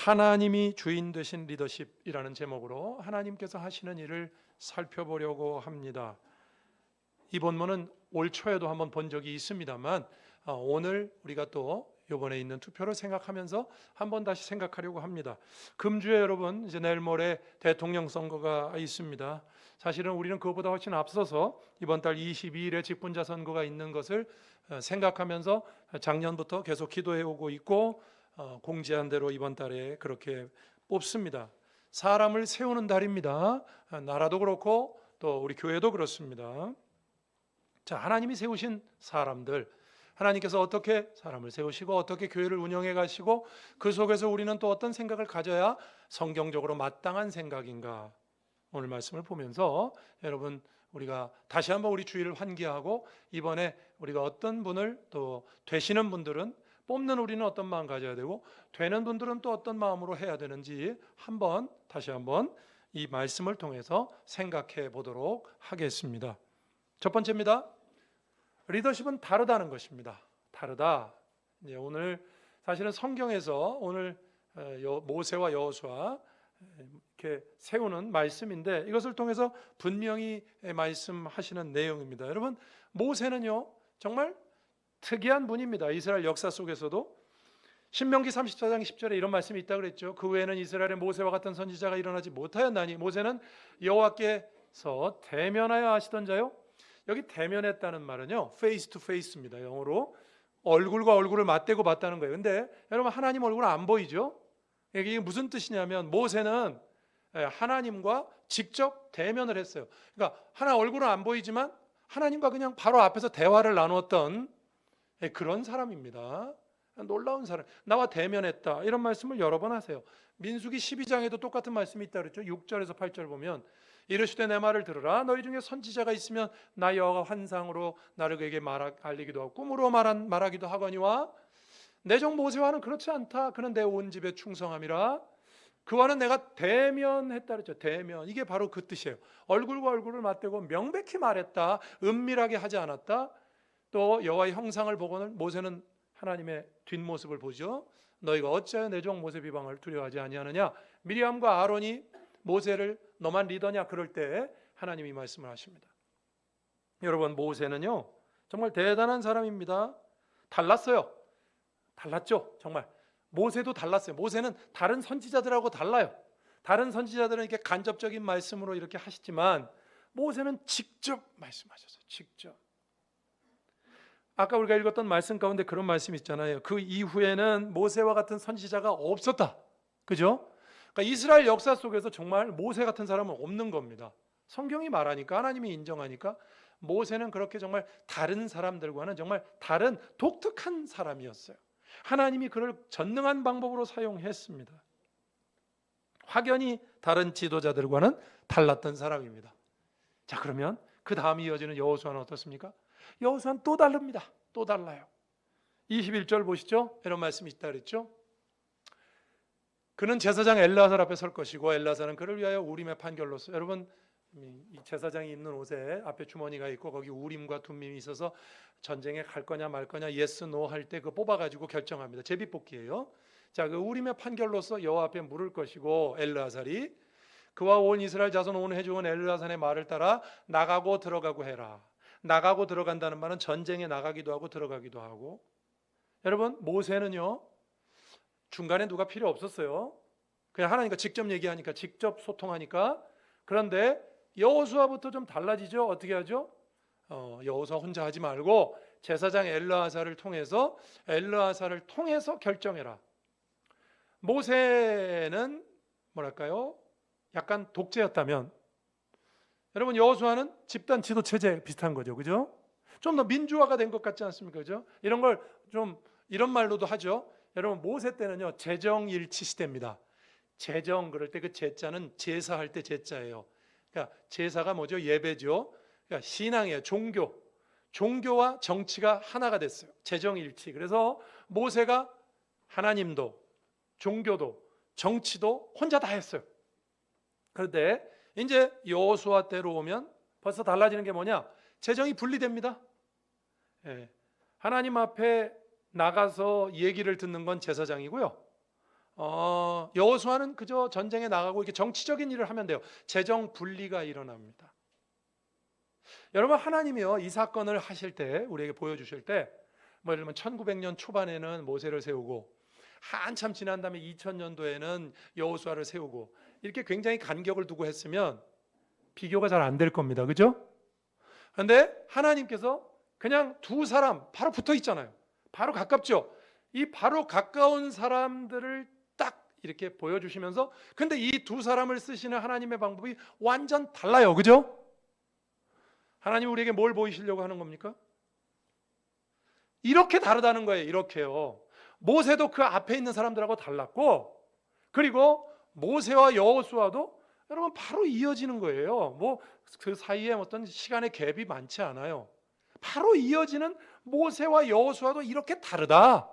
하나님이 주인 되신 리더십이라는 제목으로 하나님께서 하시는 일을 살펴보려고 합니다. 이 본문은 올 초에도 한번 본 적이 있습니다만 오늘 우리가 또 이번에 있는 투표를 생각하면서 한번 다시 생각하려고 합니다. 금주에 여러분 이제 내일 모레 대통령 선거가 있습니다. 사실은 우리는 그것보다 훨씬 앞서서 이번 달 22일에 직분자 선거가 있는 것을 생각하면서 작년부터 계속 기도해 오고 있고 공지한 대로 이번 달에 그렇게 뽑습니다. 사람을 세우는 달입니다. 나라도 그렇고 또 우리 교회도 그렇습니다. 자, 하나님이 세우신 사람들, 하나님께서 어떻게 사람을 세우시고 어떻게 교회를 운영해 가시고 그 속에서 우리는 또 어떤 생각을 가져야 성경적으로 마땅한 생각인가, 오늘 말씀을 보면서 여러분 우리가 다시 한번 우리 주의를 환기하고 이번에 우리가 어떤 분을 또 되시는 분들은 뽑는 우리는 어떤 마음 가져야 되고 되는 분들은 또 어떤 마음으로 해야 되는지 다시 한번 이 말씀을 통해서 생각해 보도록 하겠습니다. 첫 번째입니다. 리더십은 다르다는 것입니다. 다르다. 이제 오늘 사실은 성경에서 오늘 모세와 여호수아 이렇게 세우는 말씀인데 이것을 통해서 분명히 말씀하시는 내용입니다. 여러분, 모세는요 정말 특이한 분입니다. 이스라엘 역사 속에서도 신명기 34장 10절에 이런 말씀이 있다 그랬죠. 그 외에는 이스라엘의 모세와 같은 선지자가 일어나지 못하였나니 모세는 여호와께서 대면하여 하시던 자요. 여기 대면했다는 말은요 face to face입니다. 영어로 얼굴과 얼굴을 맞대고 봤다는 거예요. 근데 여러분 하나님 얼굴은 안 보이죠? 이게 무슨 뜻이냐면 모세는 하나님과 직접 대면을 했어요. 그러니까 하나 얼굴은 안 보이지만 하나님과 그냥 바로 앞에서 대화를 나눴던 그런 사람입니다. 놀라운 사람. 나와 대면했다. 이런 말씀을 여러 번 하세요. 민수기 12장에도 똑같은 말씀이 있다 그랬죠. 6절에서 8절 보면 이르시되 내 말을 들으라. 너희 중에 선지자가 있으면 나 여호와가 환상으로 나를 그에게 알리기도 하고 꿈으로 말하기도 하거니와 내 종 모세와는 그렇지 않다. 그는 내 온 집에 충성함이라. 그와는 내가 대면했다 그랬죠. 대면. 이게 바로 그 뜻이에요. 얼굴과 얼굴을 맞대고 명백히 말했다. 은밀하게 하지 않았다. 또 여호와의 형상을 보고는 모세는 하나님의 뒷모습을 보죠. 너희가 어찌하여 내 종 모세 비방을 두려워하지 아니하느냐. 미리암과 아론이 모세를 너만 리더냐 그럴 때 하나님이 말씀을 하십니다. 여러분, 모세는요 정말 대단한 사람입니다. 달랐어요. 달랐죠. 정말 모세도 달랐어요. 모세는 다른 선지자들하고 달라요. 다른 선지자들은 이렇게 간접적인 말씀으로 이렇게 하시지만 모세는 직접 말씀하셨어요. 직접. 아까 우리가 읽었던 말씀 가운데 그런 말씀이 있잖아요. 그 이후에는 모세와 같은 선지자가 없었다. 그죠? 그러니까 이스라엘 역사 속에서 정말 모세 같은 사람은 없는 겁니다. 성경이 말하니까, 하나님이 인정하니까 모세는 그렇게 정말 다른 사람들과는 정말 다른 독특한 사람이었어요. 하나님이 그를 전능한 방법으로 사용했습니다. 확연히 다른 지도자들과는 달랐던 사람입니다. 자, 그러면 그 다음 이어지는 여호수아는 어떻습니까? 여호수아는 또 다릅니다. 또 달라요. 21절 보시죠. 이런 말씀이 있다 그랬죠. 그는 제사장 엘르아살 앞에 설 것이고 엘르아살은 그를 위하여 우림의 판결로서, 여러분 이 제사장이 입는 옷에 앞에 주머니가 있고 거기 우림과 둠밈이 있어서 전쟁에 갈 거냐 말 거냐 예스 노 할 때 그 뽑아가지고 결정합니다. 제비뽑기예요. 자, 그 우림의 판결로서 여호와 앞에 물을 것이고 엘르아살이 그와 온 이스라엘 자손 온 회중은 엘르아살의 말을 따라 나가고 들어가고 해라. 나가고 들어간다는 말은 전쟁에 나가기도 하고 들어가기도 하고. 여러분, 모세는요 중간에 누가 필요 없었어요. 그냥 하나님과 직접 얘기하니까, 직접 소통하니까. 그런데 여호수아부터 좀 달라지죠. 어떻게 하죠? 여호수아 혼자 하지 말고 제사장 엘르아살을 통해서 결정해라. 모세는 뭐랄까요? 약간 독재였다면 여러분 여호수아는 집단 지도 체제 비슷한 거죠. 그죠? 좀 더 민주화가 된 것 같지 않습니까? 그죠? 이런 걸 좀 이런 말로도 하죠. 여러분 모세 때는요 재정일치 시대입니다. 재정 그럴 때 그 제자는 제사할 때 제자예요. 그러니까 제사가 뭐죠? 예배죠. 그러니까 신앙이에요. 종교와 정치가 하나가 됐어요. 재정일치. 그래서 모세가 하나님도 종교도 정치도 혼자 다 했어요. 그런데 이제 여호수아 때로 오면 벌써 달라지는 게 뭐냐? 재정이 분리됩니다. 하나님 앞에 나가서 얘기를 듣는 건 제사장이고요. 여호수아는 그저 전쟁에 나가고 이렇게 정치적인 일을 하면 돼요. 재정 분리가 일어납니다. 여러분, 하나님이요 이 사건을 하실 때, 우리에게 보여주실 때, 뭐 예를 들면 1900년 초반에는 모세를 세우고 한참 지난 다음에 2000년도에는 여호수아를 세우고 이렇게 굉장히 간격을 두고 했으면 비교가 잘 안 될 겁니다. 그죠? 그런데 하나님께서 그냥 두 사람 바로 붙어 있잖아요. 바로 가깝죠. 이 바로 가까운 사람들을 딱 이렇게 보여주시면서, 근데 이 두 사람을 쓰시는 하나님의 방법이 완전 달라요. 그죠? 하나님 우리에게 뭘 보이시려고 하는 겁니까? 이렇게 다르다는 거예요. 이렇게요. 모세도 그 앞에 있는 사람들하고 달랐고, 그리고 모세와 여호수아도 여러분 바로 이어지는 거예요. 뭐 그 사이에 어떤 시간의 갭이 많지 않아요. 바로 이어지는 모세와 여호수아도 이렇게 다르다.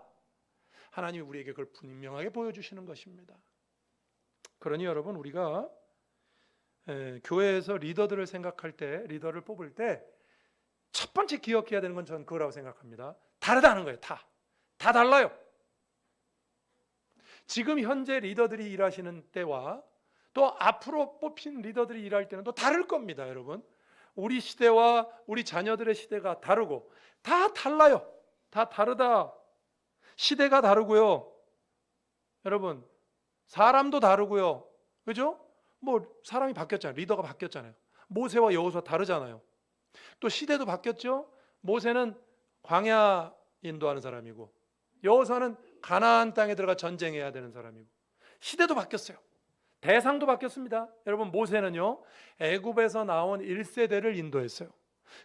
하나님이 우리에게 그걸 분명하게 보여주시는 것입니다. 그러니 여러분, 우리가 교회에서 리더들을 생각할 때, 리더를 뽑을 때 첫 번째 기억해야 되는 건 저는 그거라고 생각합니다. 다르다는 거예요. 다 달라요. 지금 현재 리더들이 일하시는 때와 또 앞으로 뽑힌 리더들이 일할 때는 또 다를 겁니다. 여러분, 우리 시대와 우리 자녀들의 시대가 다르고 다 달라요. 다 다르다. 시대가 다르고요. 여러분, 사람도 다르고요. 그죠? 뭐 사람이 바뀌었잖아요. 리더가 바뀌었잖아요. 모세와 여호수아 다르잖아요. 또 시대도 바뀌었죠. 모세는 광야 인도하는 사람이고 여호수아는 가나안 땅에 들어가 전쟁해야 되는 사람이고, 시대도 바뀌었어요. 대상도 바뀌었습니다. 여러분, 모세는요 애굽에서 나온 1세대를 인도했어요.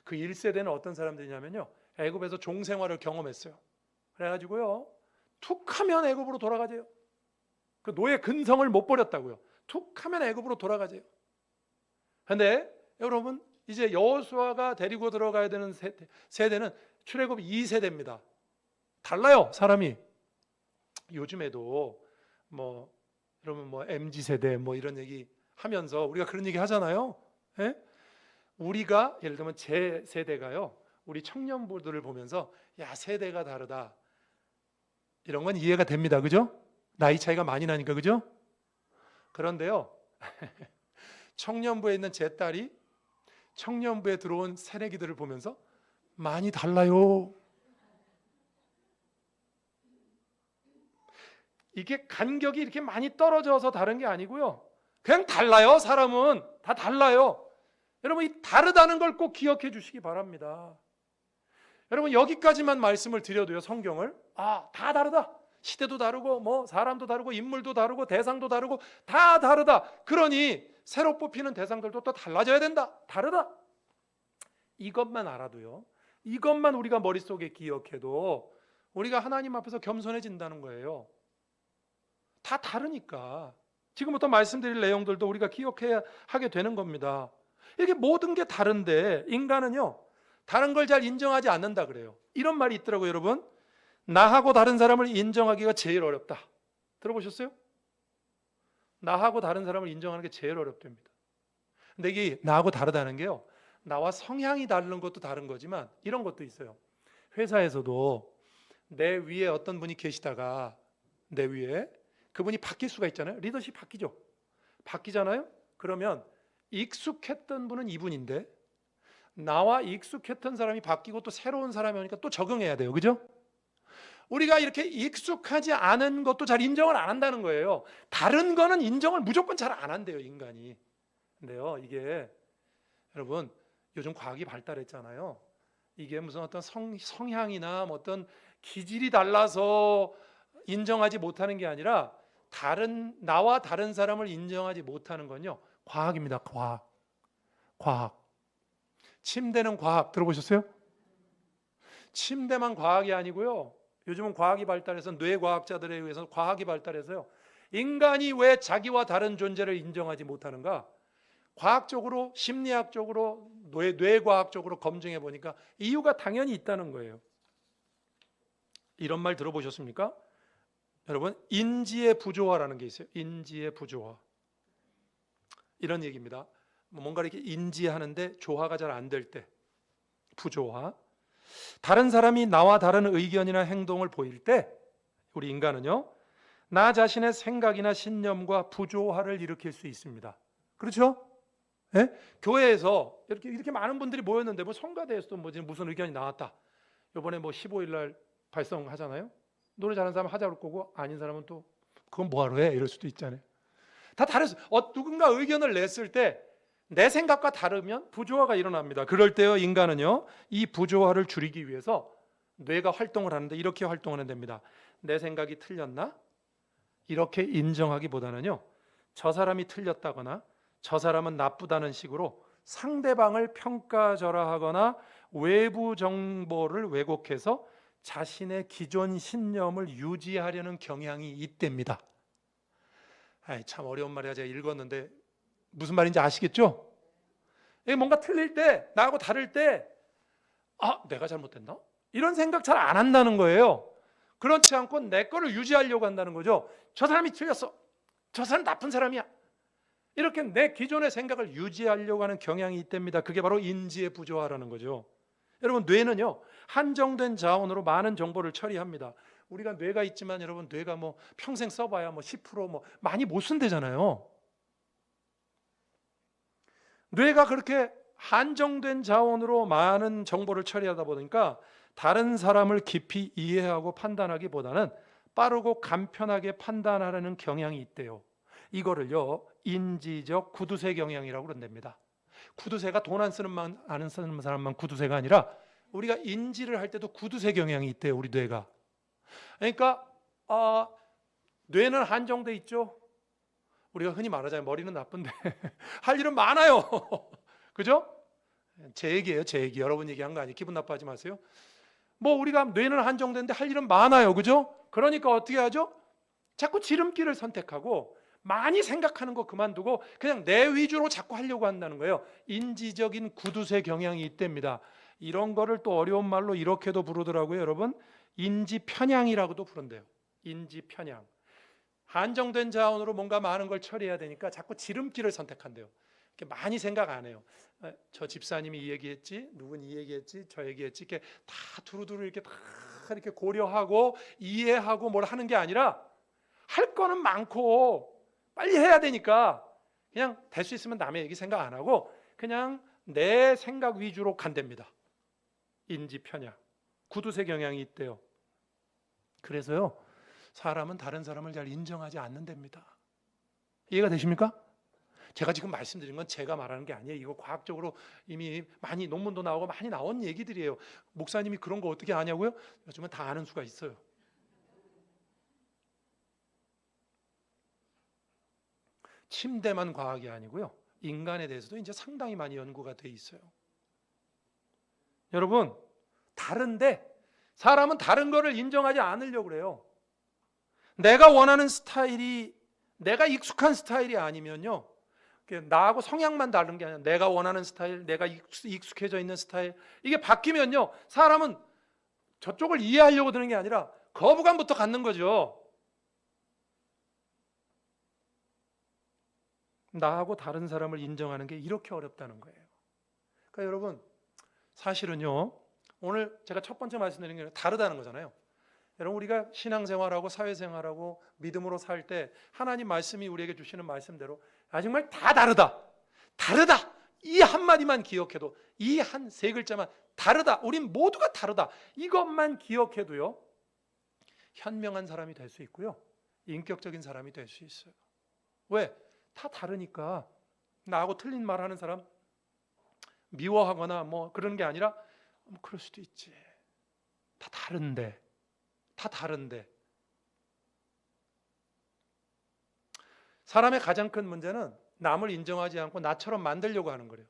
그 1세대는 어떤 사람들이냐면요, 애굽에서 종생활을 경험했어요. 그래가지고요 툭하면 애굽으로 돌아가재요. 그 노예 근성을 못 버렸다고요. 툭하면 애굽으로 돌아가재요. 그런데 여러분, 이제 여호수아가 데리고 들어가야 되는 세대는 출애굽 2세대입니다. 달라요, 사람이. 요즘에도 뭐 여러분 뭐 MZ세대 뭐 이런 얘기 하면서 우리가 그런 얘기 하잖아요. 예? 우리가 예를 들면 제 세대가요, 우리 청년부들을 보면서 야, 세대가 다르다, 이런 건 이해가 됩니다. 그죠? 나이 차이가 많이 나니까. 그죠? 그런데요 청년부에 있는 제 딸이 청년부에 들어온 새내기들을 보면서 많이 달라요. 이게 간격이 이렇게 많이 떨어져서 다른 게 아니고요, 그냥 달라요. 사람은 다 달라요. 여러분, 이 다르다는 걸 꼭 기억해 주시기 바랍니다. 여러분, 여기까지만 말씀을 드려도요, 성경을 다 다르다, 시대도 다르고 뭐 사람도 다르고 인물도 다르고 대상도 다르고 다 다르다. 그러니 새로 뽑히는 대상들도 또 달라져야 된다. 다르다. 이것만 알아도요, 이것만 우리가 머릿속에 기억해도 우리가 하나님 앞에서 겸손해진다는 거예요. 다 다르니까 지금부터 말씀드릴 내용들도 우리가 기억해야 하게 되는 겁니다. 이게 모든 게 다른데 인간은요 다른 걸 잘 인정하지 않는다 그래요. 이런 말이 있더라고요. 여러분, 나하고 다른 사람을 인정하기가 제일 어렵다. 들어보셨어요? 나하고 다른 사람을 인정하는 게 제일 어렵답니다. 근데 이게 나하고 다르다는 게요, 나와 성향이 다른 것도 다른 거지만 이런 것도 있어요. 회사에서도 내 위에 어떤 분이 계시다가 내 위에 그분이 바뀔 수가 있잖아요. 리더십 바뀌죠. 바뀌잖아요. 그러면 익숙했던 분은 이분인데 나와 익숙했던 사람이 바뀌고 또 새로운 사람이 오니까 또 적응해야 돼요. 그죠? 우리가 이렇게 익숙하지 않은 것도 잘 인정을 안 한다는 거예요. 다른 거는 인정을 무조건 잘 안 한대요, 인간이. 근데요, 이게 여러분, 요즘 과학이 발달했잖아요. 이게 무슨 어떤 성향이나 뭐 어떤 기질이 달라서 인정하지 못하는 게 아니라 나와 다른 사람을 인정하지 못하는 건요, 과학입니다. 과학. 침대는 과학. 들어보셨어요? 침대만 과학이 아니고요, 요즘은 과학이 발달해서 뇌과학자들에 의해서 과학이 발달해서요, 인간이 왜 자기와 다른 존재를 인정하지 못하는가, 과학적으로, 심리학적으로, 뇌과학적으로 검증해 보니까 이유가 당연히 있다는 거예요. 이런 말 들어보셨습니까? 여러분, 인지의 부조화라는 게 있어요. 인지의 부조화. 이런 얘기입니다. 뭔가 이렇게 인지하는데 조화가 잘 안 될 때, 부조화. 다른 사람이 나와 다른 의견이나 행동을 보일 때 우리 인간은요, 나 자신의 생각이나 신념과 부조화를 일으킬 수 있습니다. 그렇죠? 예? 교회에서 이렇게 많은 분들이 모였는데 뭐 성가대에서도 무슨 의견이 나왔다. 이번에 뭐 15일 날 발성하잖아요. 노래 잘하는 사람 하자 그럴 거고 아닌 사람은 또 그건 뭐하러 해? 이럴 수도 있잖아요. 다 다르죠. 누군가 의견을 냈을 때 내 생각과 다르면 부조화가 일어납니다. 그럴 때요 인간은요 이 부조화를 줄이기 위해서 뇌가 활동을 하는데 이렇게 활동하는 됩니다. 내 생각이 틀렸나? 이렇게 인정하기보다는요 저 사람이 틀렸다거나 저 사람은 나쁘다는 식으로 상대방을 평가절하하거나 외부 정보를 왜곡해서 자신의 기존 신념을 유지하려는 경향이 있답니다. 참 어려운 말이야. 제가 읽었는데 무슨 말인지 아시겠죠? 뭔가 틀릴 때, 나하고 다를 때 내가 잘못됐나? 이런 생각 잘 안 한다는 거예요. 그렇지 않고 내 거를 유지하려고 한다는 거죠. 저 사람이 틀렸어. 저 사람 나쁜 사람이야. 이렇게 내 기존의 생각을 유지하려고 하는 경향이 있답니다. 그게 바로 인지의 부조화라는 거죠. 여러분 뇌는요 한정된 자원으로 많은 정보를 처리합니다. 우리가 뇌가 있지만 여러분 뇌가 뭐 평생 써봐야 뭐 10% 많이 못 쓴대잖아요. 뇌가 그렇게 한정된 자원으로 많은 정보를 처리하다 보니까 다른 사람을 깊이 이해하고 판단하기보다는 빠르고 간편하게 판단하려는 경향이 있대요. 이거를요 인지적 구두쇠 경향이라고 그런답니다. 구두쇠가 돈 안 쓰는 사람만 구두쇠가 아니라 우리가 인지를 할 때도 구두쇠 경향이 있대요. 우리 뇌가. 그러니까 뇌는 한정돼 있죠. 우리가 흔히 말하자면 머리는 나쁜데 할 일은 많아요. 그죠? 제 얘기예요. 제 얘기. 여러분 얘기한 거 아니에요. 기분 나빠하지 마세요. 뭐 우리가 뇌는 한정된데 할 일은 많아요. 그죠? 그러니까 어떻게 하죠? 자꾸 지름길을 선택하고 많이 생각하는 거 그만두고 그냥 내 위주로 자꾸 하려고 한다는 거예요. 인지적인 구두쇠 경향이 있답니다. 이런 거를 또 어려운 말로 이렇게도 부르더라고요. 여러분 인지 편향이라고도 부른대요. 인지 편향. 한정된 자원으로 뭔가 많은 걸 처리해야 되니까 자꾸 지름길을 선택한대요. 이렇게 많이 생각 안 해요. 저 집사님이 이 얘기했지, 누군 이 얘기했지, 저 얘기했지, 이렇게 다 두루두루 이렇게 다 이렇게 고려하고 이해하고 뭘 하는 게 아니라 할 거는 많고 빨리 해야 되니까 그냥 될 수 있으면 남의 얘기 생각 안 하고 그냥 내 생각 위주로 간답니다. 인지 편향, 구두쇠 경향이 있대요. 그래서요 사람은 다른 사람을 잘 인정하지 않는답니다. 이해가 되십니까? 제가 지금 말씀드린 건 제가 말하는 게 아니에요. 이거 과학적으로 이미 많이 논문도 나오고 많이 나온 얘기들이에요. 목사님이 그런 거 어떻게 아냐고요? 요즘은 다 아는 수가 있어요. 침대만 과학이 아니고요. 인간에 대해서도 이제 상당히 많이 연구가 돼 있어요. 여러분, 다른데 사람은 다른 거를 인정하지 않으려고 그래요. 내가 원하는 스타일이 내가 익숙한 스타일이 아니면요. 나하고 성향만 다른 게 아니라 내가 원하는 스타일, 내가 익숙해져 있는 스타일 이게 바뀌면요. 사람은 저쪽을 이해하려고 드는 게 아니라 거부감부터 갖는 거죠. 나하고 다른 사람을 인정하는 게 이렇게 어렵다는 거예요. 그러니까 여러분 사실은요. 오늘 제가 첫 번째 말씀드린 게 다르다는 거잖아요. 여러분 우리가 신앙생활하고 사회생활하고 믿음으로 살 때 하나님 말씀이 우리에게 주시는 말씀대로 정말 다 다르다. 다르다. 이 한마디만 기억해도 이 한 세 글자만 다르다. 우린 모두가 다르다. 이것만 기억해도요. 현명한 사람이 될 수 있고요. 인격적인 사람이 될 수 있어요. 왜? 다 다르니까 나하고 틀린 말 하는 사람 미워하거나 뭐 그런 게 아니라 그럴 수도 있지. 다 다른데. 사람의 가장 큰 문제는 남을 인정하지 않고 나처럼 만들려고 하는 거래요.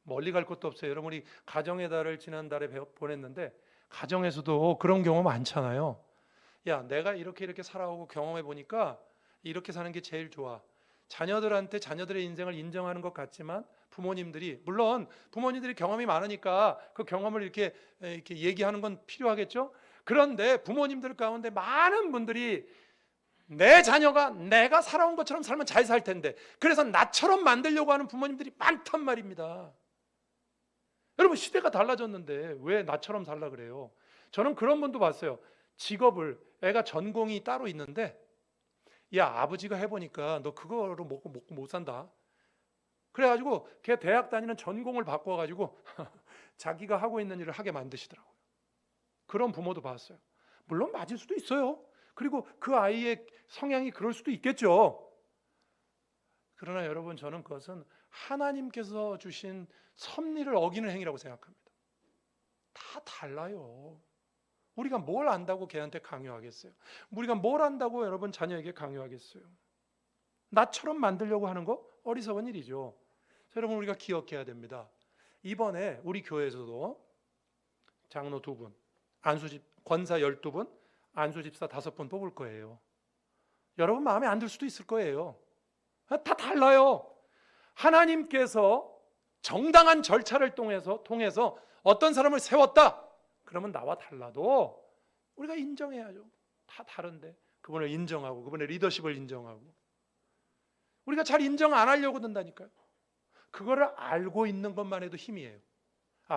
멀리 갈 것도 없어요. 여러분 우리 가정의 달을 지난달에 보냈는데 가정에서도 그런 경우 많잖아요. 야, 내가 이렇게 살아오고 경험해 보니까 이렇게 사는 게 제일 좋아. 자녀들한테 자녀들의 인생을 인정하는 것 같지만 물론 부모님들이 경험이 많으니까 그 경험을 이렇게 얘기하는 건 필요하겠죠. 그런데 부모님들 가운데 많은 분들이 내 자녀가 내가 살아온 것처럼 살면 잘 살 텐데 그래서 나처럼 만들려고 하는 부모님들이 많단 말입니다. 여러분 시대가 달라졌는데 왜 나처럼 살라 그래요? 저는 그런 분도 봤어요. 직업을 애가 전공이 따로 있는데 야, 아버지가 해보니까 너 그거로 먹고 못 산다. 그래가지고 걔 대학 다니는 전공을 바꿔가지고 자기가 하고 있는 일을 하게 만드시더라고요. 그런 부모도 봤어요. 물론 맞을 수도 있어요. 그리고 그 아이의 성향이 그럴 수도 있겠죠. 그러나 여러분, 저는 그것은 하나님께서 주신 섭리를 어기는 행위라고 생각합니다. 다 달라요. 우리가 뭘 안다고 걔한테 강요하겠어요? 우리가 뭘 안다고 여러분 자녀에게 강요하겠어요? 나처럼 만들려고 하는 거 어리석은 일이죠. 여러분, 우리가 기억해야 됩니다. 이번에 우리 교회에서도 장로 2분, 권사 12분, 안수집사 5분 뽑을 거예요. 여러분 마음에 안 들 수도 있을 거예요. 다 달라요. 하나님께서 정당한 절차를 통해서 어떤 사람을 세웠다. 그러면 나와 달라도 우리가 인정해야죠. 다 다른데 그분을 인정하고 그분의 리더십을 인정하고, 우리가 잘 인정 안 하려고 든다니까요. 그거를 알고 있는 것만 해도 힘이에요.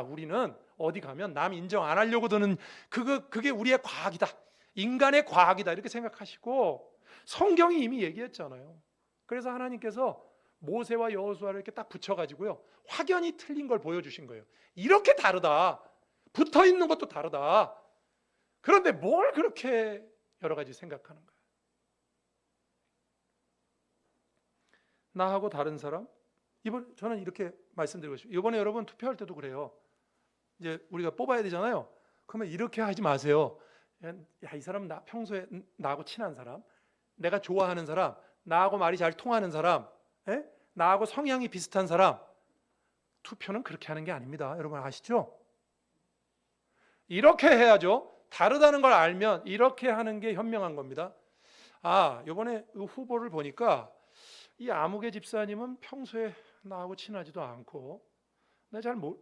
우리는 어디 가면 남 인정 안 하려고 드는 그게 우리의 과학이다. 인간의 과학이다. 이렇게 생각하시고, 성경이 이미 얘기했잖아요. 그래서 하나님께서 모세와 여호수아를 이렇게 딱 붙여가지고요, 확연히 틀린 걸 보여주신 거예요. 이렇게 다르다. 붙어 있는 것도 다르다. 그런데 뭘 그렇게 여러 가지 생각하는 거예요? 나하고 다른 사람? 저는 이렇게 말씀드리고 싶어요. 이번에 여러분 투표할 때도 그래요. 이제 우리가 뽑아야 되잖아요. 그러면 이렇게 하지 마세요. 야, 이 사람 평소에 나하고 친한 사람, 내가 좋아하는 사람, 나하고 말이 잘 통하는 사람, 나하고 성향이 비슷한 사람. 투표는 그렇게 하는 게 아닙니다. 여러분 아시죠? 이렇게 해야죠. 다르다는 걸 알면 이렇게 하는 게 현명한 겁니다. 이번에 후보를 보니까 이 아무개 집사님은 평소에 나하고 친하지도 않고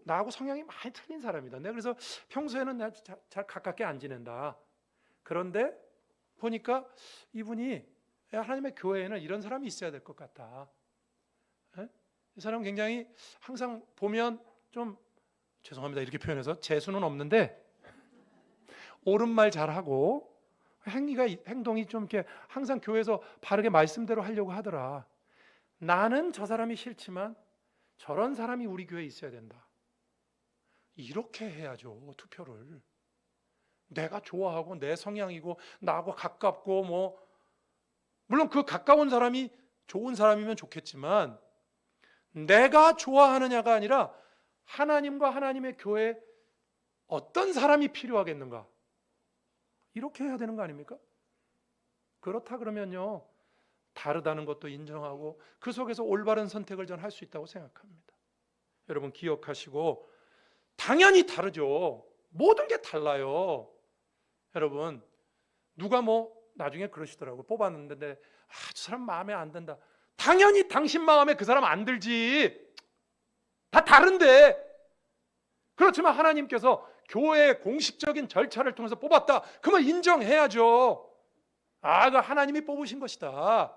나하고 성향이 많이 틀린 사람이다. 내가 그래서 평소에는 내가 잘 가깝게 안 지낸다. 그런데 보니까 이분이 하나님의 교회에는 이런 사람이 있어야 될 것 같다. 이 사람 굉장히 항상 보면 좀, 죄송합니다 이렇게 표현해서, 재수는 없는데 옳은 말 잘하고 행동이 좀 이렇게 항상 교회에서 바르게 말씀대로 하려고 하더라. 나는 저 사람이 싫지만 저런 사람이 우리 교회에 있어야 된다. 이렇게 해야죠. 투표를. 내가 좋아하고 내 성향이고 나하고 가깝고 물론 그 가까운 사람이 좋은 사람이면 좋겠지만, 내가 좋아하느냐가 아니라 하나님과 하나님의 교회에 어떤 사람이 필요하겠는가, 이렇게 해야 되는 거 아닙니까? 그렇다 그러면요, 다르다는 것도 인정하고 그 속에서 올바른 선택을 전 할 수 있다고 생각합니다. 여러분 기억하시고, 당연히 다르죠. 모든 게 달라요. 여러분, 누가 나중에 그러시더라고요. 뽑았는데 저 사람 마음에 안 든다. 당연히 당신 마음에 그 사람 안 들지. 다 다른데. 그렇지만 하나님께서 교회의 공식적인 절차를 통해서 뽑았다. 그러면 인정해야죠. 그 하나님이 뽑으신 것이다.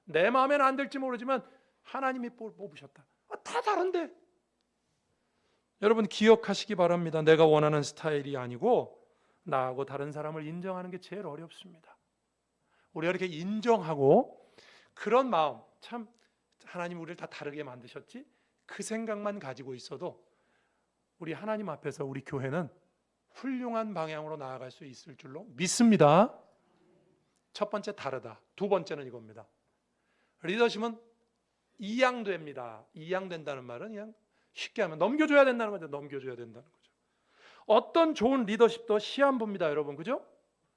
내 마음에는 안 들지 모르지만 하나님이 뽑으셨다. 다 다른데. 여러분 기억하시기 바랍니다. 내가 원하는 스타일이 아니고 나하고 다른 사람을 인정하는 게 제일 어렵습니다. 우리가 이렇게 인정하고 그런 마음, 참 하나님 우리를 다 다르게 만드셨지, 그 생각만 가지고 있어도 우리 하나님 앞에서 우리 교회는 훌륭한 방향으로 나아갈 수 있을 줄로 믿습니다. 첫 번째, 다르다. 두 번째는 이겁니다. 리더십은 이양됩니다. 이양된다는 말은 그냥 쉽게 하면 넘겨줘야 된다는 거죠. 넘겨줘야 된다는 거죠. 어떤 좋은 리더십도 시한부입니다, 여러분. 그죠?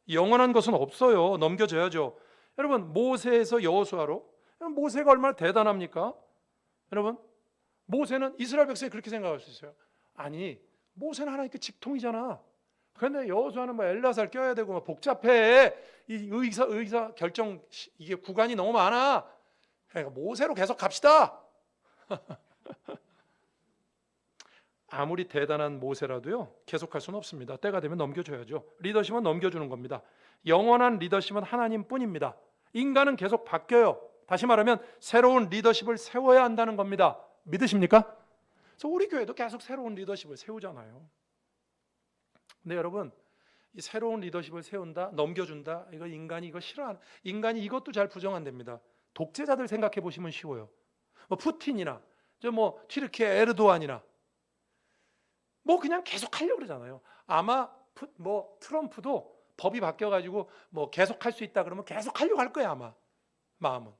영원한 것은 없어요. 넘겨줘야죠. 여러분, 모세에서 여호수아로, 모세가 얼마나 대단합니까? 여러분, 모세는 이스라엘 백성이 그렇게 생각할 수 있어요. 아니, 모세는 하나님께 직통이잖아. 그런데 여호수아는 엘라사를 껴야 되고 복잡해. 이 의사 결정 이게 구간이 너무 많아. 그러니까 모세로 계속 갑시다. 아무리 대단한 모세라도요, 계속할 수는 없습니다. 때가 되면 넘겨줘야죠. 리더십은 넘겨주는 겁니다. 영원한 리더십은 하나님뿐입니다. 인간은 계속 바뀌어요. 다시 말하면 새로운 리더십을 세워야 한다는 겁니다. 믿으십니까? 그래서 우리 교회도 계속 새로운 리더십을 세우잖아요. 근데 여러분, 이 새로운 리더십을 세운다, 넘겨준다. 이거 인간이 이거 싫어하는, 인간이 이것도 잘 부정 안 됩니다. 독재자들 생각해 보시면 쉬워요. 뭐 푸틴이나 저 뭐 튀르키예 에르도안이나 뭐 그냥 계속 하려고 그러잖아요. 아마 뭐 트럼프도 법이 바뀌어가지고 뭐 계속 할 수 있다 그러면 계속 하려고 할 거야 아마. 마음은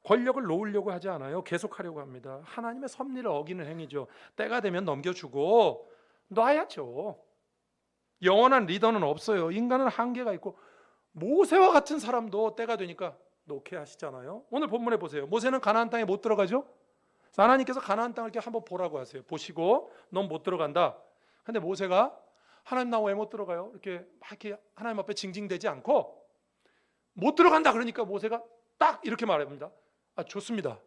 권력을 놓으려고 하지 않아요. 계속 하려고 합니다. 하나님의 섭리를 어기는 행위죠. 때가 되면 넘겨주고 놔야죠. 영원한 리더는 없어요. 인간은 한계가 있고 모세와 같은 사람도 때가 되니까 놓게 하시잖아요. 오늘 본문에 보세요. 모세는 가나안 땅에 못 들어가죠. 하나님께서 가나안 땅을 이렇게 한번 보라고 하세요. 보시고 넌 못 들어간다. 근데 모세가 하나님 나 왜 못 들어가요? 이렇게 막 이렇게 하나님 앞에 징징대지 않고 못 들어간다 그러니까 모세가 딱 이렇게 말합니다. 아 좋습니다.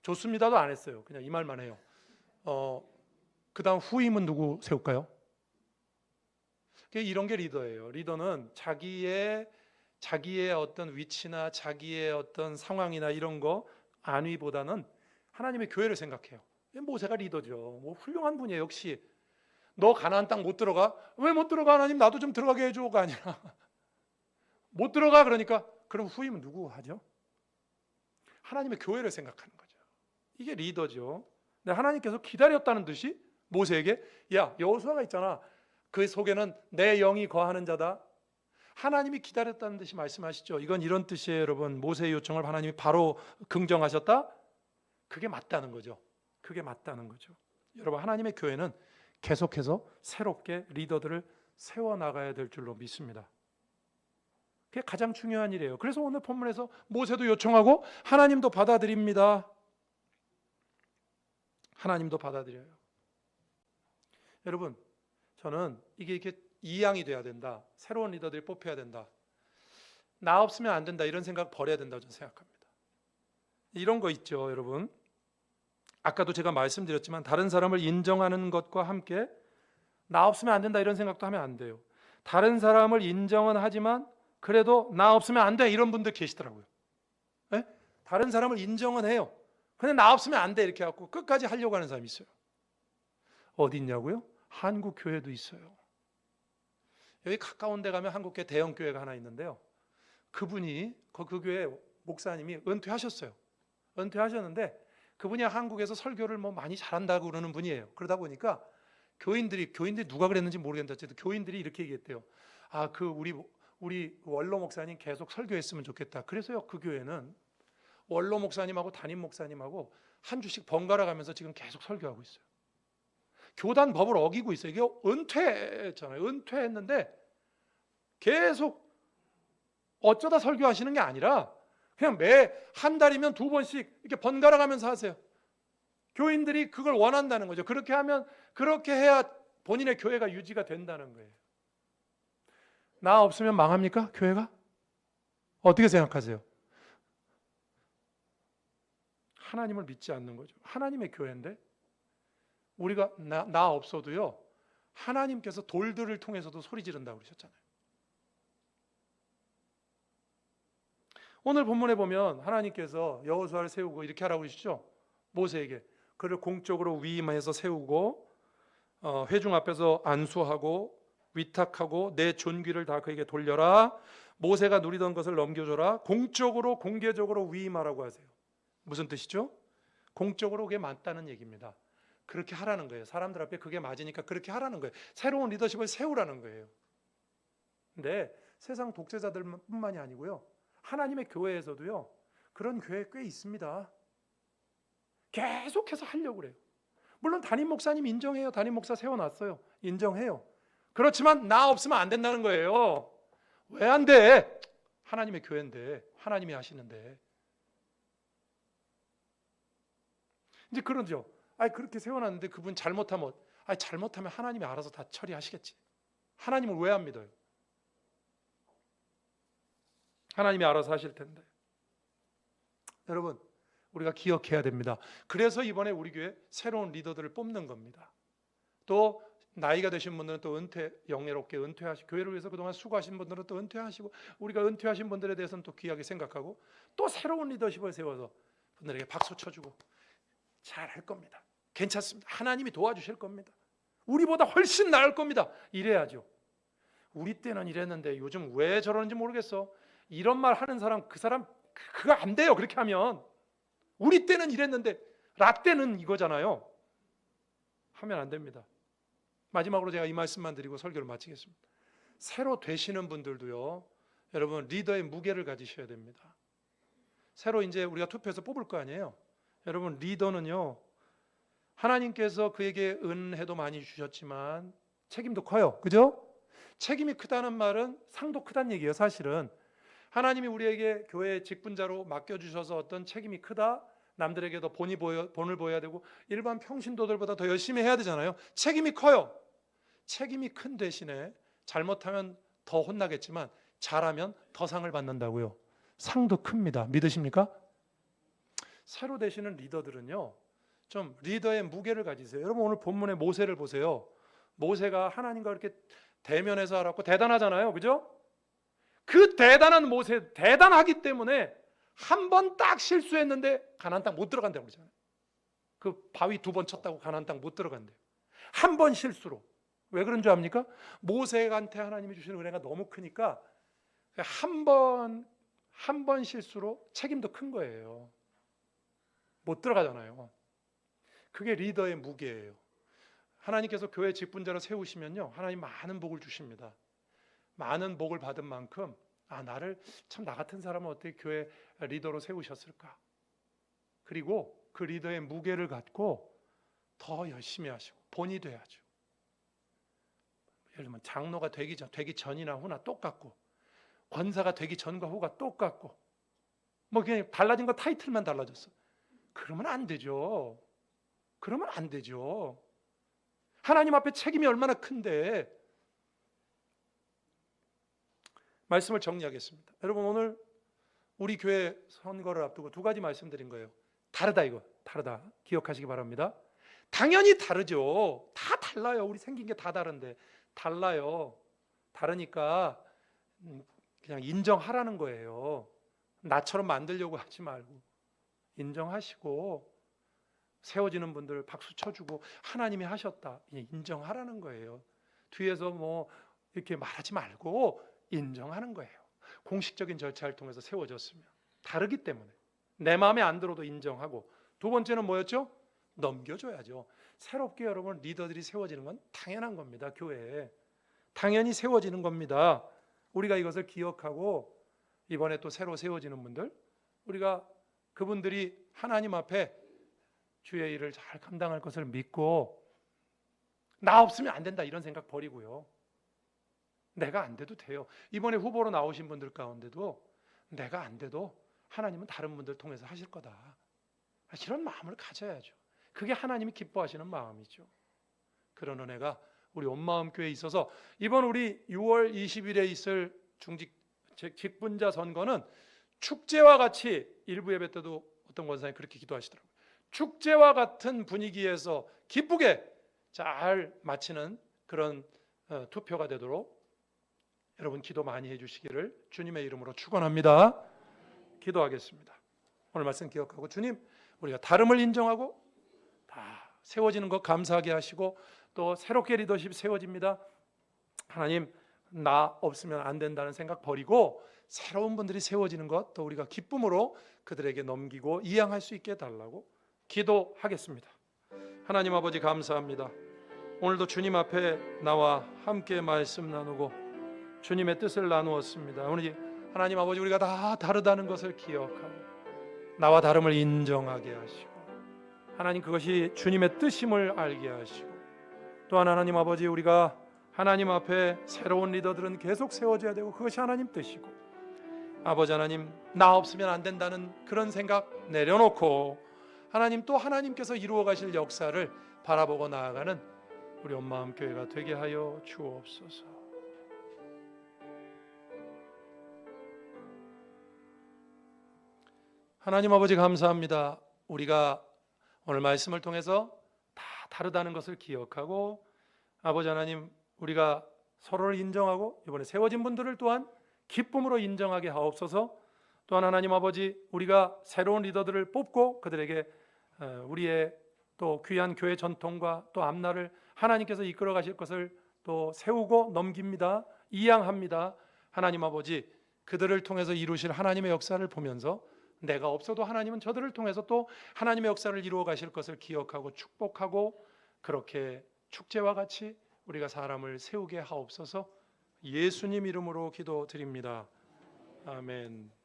좋습니다도 안 했어요. 그냥 이 말만 해요. 그다음 후임은 누구 세울까요? 이런 게 리더예요. 리더는 자기의 어떤 위치나 자기의 어떤 상황이나 이런 거 안위보다는 하나님의 교회를 생각해요. 모세가 리더죠. 뭐 훌륭한 분이에요. 역시 너 가나안 땅 못 들어가? 왜 못 들어가? 하나님 나도 좀 들어가게 해줘가 아니라 못 들어가 그러니까 그럼 후임은 누구 하죠? 하나님의 교회를 생각하는 거죠. 이게 리더죠. 근데 하나님께서 기다렸다는 듯이 모세에게 야 여호수아가 있잖아. 그 속에는 내 영이 거하는 자다. 하나님이 기다렸다는 듯이 말씀하시죠. 이건 이런 뜻이에요, 여러분. 모세의 요청을 하나님이 바로 긍정하셨다? 그게 맞다는 거죠. 그게 맞다는 거죠. 여러분, 하나님의 교회는 계속해서 새롭게 리더들을 세워나가야 될 줄로 믿습니다. 그게 가장 중요한 일이에요. 그래서 오늘 본문에서 모세도 요청하고 하나님도 받아들입니다. 하나님도 받아들여요. 여러분, 저는 이게 이렇게 이양이 돼야 된다. 새로운 리더들이 뽑혀야 된다. 나 없으면 안 된다. 이런 생각 버려야 된다고 저는 생각합니다. 이런 거 있죠, 여러분. 아까도 제가 말씀드렸지만 다른 사람을 인정하는 것과 함께 나 없으면 안 된다 이런 생각도 하면 안 돼요. 다른 사람을 인정은 하지만 그래도 나 없으면 안 돼 이런 분들 계시더라고요. 네? 다른 사람을 인정은 해요. 근데 나 없으면 안 돼 이렇게 해갖고 끝까지 하려고 하는 사람이 있어요. 어디 있냐고요? 한국 교회도 있어요. 여기 가까운 데 가면 한국교회 대형 교회가 하나 있는데요. 그분이 그 교회 목사님이 은퇴하셨어요. 은퇴하셨는데 그분이 한국에서 설교를 뭐 많이 잘한다고 그러는 분이에요. 그러다 보니까 교인들이 누가 그랬는지 모르겠는데 어쨌든 교인들이 이렇게 얘기했대요. 아, 우리 원로 목사님 계속 설교했으면 좋겠다. 그래서요 그 교회는 원로 목사님하고 담임 목사님하고 한 주씩 번갈아 가면서 지금 계속 설교하고 있어요. 교단 법을 어기고 있어요. 이게 은퇴했잖아요. 은퇴했는데 계속 어쩌다 설교하시는 게 아니라 그냥 매 한 달이면 2번씩 이렇게 번갈아 가면서 하세요. 교인들이 그걸 원한다는 거죠. 그렇게 해야 본인의 교회가 유지가 된다는 거예요. 나 없으면 망합니까? 교회가? 어떻게 생각하세요? 하나님을 믿지 않는 거죠. 하나님의 교회인데 우리가 나 없어도요 하나님께서 돌들을 통해서도 소리 지른다고 그러셨잖아요. 오늘 본문에 보면 하나님께서 여호수아를 세우고 이렇게 하라고 하시죠. 모세에게 그를 공적으로 위임해서 세우고 회중 앞에서 안수하고 위탁하고 내 존귀를 다 그에게 돌려라. 모세가 누리던 것을 넘겨줘라. 공적으로 공개적으로 위임하라고 하세요. 무슨 뜻이죠? 공적으로 그게 맞다는 얘기입니다. 그렇게 하라는 거예요. 사람들 앞에 그게 맞으니까 그렇게 하라는 거예요. 새로운 리더십을 세우라는 거예요. 근데 세상 독재자들뿐만이 아니고요. 하나님의 교회에서도요. 그런 교회 꽤 있습니다. 계속해서 하려고 그래요. 물론 담임 목사님 인정해요. 담임 목사 세워놨어요. 인정해요. 그렇지만 나 없으면 안 된다는 거예요. 왜 안 돼? 하나님의 교회인데 하나님이 하시는데. 이제 그러죠. 그렇게 세워놨는데 그분 잘못하면 하나님이 알아서 다 처리하시겠지. 하나님을 왜 안 믿어요? 하나님이 알아서 하실 텐데. 여러분, 우리가 기억해야 됩니다. 그래서 이번에 우리 교회 새로운 리더들을 뽑는 겁니다. 또 나이가 되신 분들은 또 영예롭게 은퇴하시고 교회를 위해서 그동안 수고하신 분들은 또 은퇴하시고 우리가 은퇴하신 분들에 대해서는 또 귀하게 생각하고 또 새로운 리더십을 세워서 분들에게 박수 쳐주고 잘 할 겁니다. 괜찮습니다. 하나님이 도와주실 겁니다. 우리보다 훨씬 나을 겁니다. 이래야죠. 우리 때는 이랬는데 요즘 왜 저러는지 모르겠어. 이런 말 하는 사람, 그 사람 그거 안 돼요. 그렇게 하면 우리 때는 이랬는데 라떼는 이거잖아요. 하면 안 됩니다. 마지막으로 제가 이 말씀만 드리고 설교를 마치겠습니다. 새로 되시는 분들도요, 여러분 리더의 무게를 가지셔야 됩니다. 새로 이제 우리가 투표해서 뽑을 거 아니에요. 여러분 리더는요, 하나님께서 그에게 은혜도 많이 주셨지만 책임도 커요. 그죠? 책임이 크다는 말은 상도 크다는 얘기예요. 사실은 하나님이 우리에게 교회 직분자로 맡겨주셔서 어떤 책임이 크다, 남들에게도 본을 보여야 되고 일반 평신도들보다 더 열심히 해야 되잖아요. 책임이 커요. 책임이 큰 대신에 잘못하면 더 혼나겠지만 잘하면 더 상을 받는다고요. 상도 큽니다. 믿으십니까? 새로 되시는 리더들은요, 좀 리더의 무게를 가지세요. 여러분 오늘 본문의 모세를 보세요. 모세가 하나님과 이렇게 대면해서 알았고 대단하잖아요. 그죠? 그 대단한 모세, 대단하기 때문에 한 번 딱 실수했는데 가나안 땅 못 들어간다고 그러잖아요. 그 바위 2번 쳤다고 가나안 땅 못 들어간대요. 한 번 실수로. 왜 그런 줄 압니까? 모세한테 하나님이 주시는 은혜가 너무 크니까 한 번 실수로 책임도 큰 거예요. 못 들어가잖아요. 그게 리더의 무게예요. 하나님께서 교회 직분자로 세우시면요, 하나님 많은 복을 주십니다. 많은 복을 받은 만큼 나를 참 나 같은 사람은 어떻게 교회 리더로 세우셨을까? 그리고 그 리더의 무게를 갖고 더 열심히 하시고 본이 돼야죠. 예를 들면 장로가 되기 전이나 후나 똑같고 권사가 되기 전과 후가 똑같고 뭐 그냥 달라진 거 타이틀만 달라졌어. 그러면 안 되죠. 그러면 안 되죠. 하나님 앞에 책임이 얼마나 큰데. 말씀을 정리하겠습니다. 여러분 오늘 우리 교회 선거를 앞두고 2가지 말씀드린 거예요. 다르다 이거. 다르다. 기억하시기 바랍니다. 당연히 다르죠. 다 달라요. 우리 생긴 게 다 다른데 달라요. 다르니까 그냥 인정하라는 거예요. 나처럼 만들려고 하지 말고 인정하시고 세워지는 분들 박수 쳐주고 하나님이 하셨다 인정하라는 거예요. 뒤에서 뭐 이렇게 말하지 말고 인정하는 거예요. 공식적인 절차를 통해서 세워졌으면 다르기 때문에 내 마음에 안 들어도 인정하고, 2번째는 뭐였죠? 넘겨줘야죠. 새롭게 여러분 리더들이 세워지는 건 당연한 겁니다. 교회에 당연히 세워지는 겁니다. 우리가 이것을 기억하고 이번에 또 새로 세워지는 분들, 우리가 그분들이 하나님 앞에 주의 일을 잘 감당할 것을 믿고 나 없으면 안 된다 이런 생각 버리고요. 내가 안 돼도 돼요. 이번에 후보로 나오신 분들 가운데도 내가 안 돼도 하나님은 다른 분들 통해서 하실 거다. 이런 마음을 가져야죠. 그게 하나님이 기뻐하시는 마음이죠. 그런 은혜가 우리 온마음교회에 있어서 이번 우리 6월 20일에 있을 직분자 선거는 축제와 같이 일부 예배 때도 어떤 권사님이 그렇게 기도하시더라고요. 축제와 같은 분위기에서 기쁘게 잘 마치는 그런 투표가 되도록 여러분 기도 많이 해주시기를 주님의 이름으로 축원합니다. 기도하겠습니다. 오늘 말씀 기억하고 주님, 우리가 다름을 인정하고 다 세워지는 것 감사하게 하시고 또 새롭게 리더십 세워집니다. 하나님, 나 없으면 안 된다는 생각 버리고 새로운 분들이 세워지는 것 또 우리가 기쁨으로 그들에게 넘기고 이양할 수 있게 해달라고 기도하겠습니다. 하나님 아버지 감사합니다. 오늘도 주님 앞에 나와 함께 말씀 나누고 주님의 뜻을 나누었습니다. 오늘 하나님 아버지 우리가 다 다르다는 것을 기억하고 나와 다름을 인정하게 하시고 하나님 그것이 주님의 뜻임을 알게 하시고 또한 하나님 아버지 우리가 하나님 앞에 새로운 리더들은 계속 세워져야 되고 그것이 하나님 뜻이고 아버지 하나님 나 없으면 안 된다는 그런 생각 내려놓고 하나님 또 하나님께서 이루어 가실 역사를 바라보고 나아가는 우리 온마음교회가 되게 하여 주옵소서. 하나님 아버지 감사합니다. 우리가 오늘 말씀을 통해서 다 다르다는 것을 기억하고 아버지 하나님 우리가 서로를 인정하고 이번에 세워진 분들을 또한 기쁨으로 인정하게 하옵소서. 또한 하나님 아버지 우리가 새로운 리더들을 뽑고 그들에게 우리의 또 귀한 교회 전통과 또 앞날을 하나님께서 이끌어 가실 것을 또 세우고 넘깁니다. 이양합니다. 하나님 아버지, 그들을 통해서 이루실 하나님의 역사를 보면서 내가 없어도 하나님은 저들을 통해서 또 하나님의 역사를 이루어 가실 것을 기억하고 축복하고, 그렇게 축제와 같이 우리가 사람을 세우게 하옵소서. 예수님 이름으로 기도드립니다. 아멘.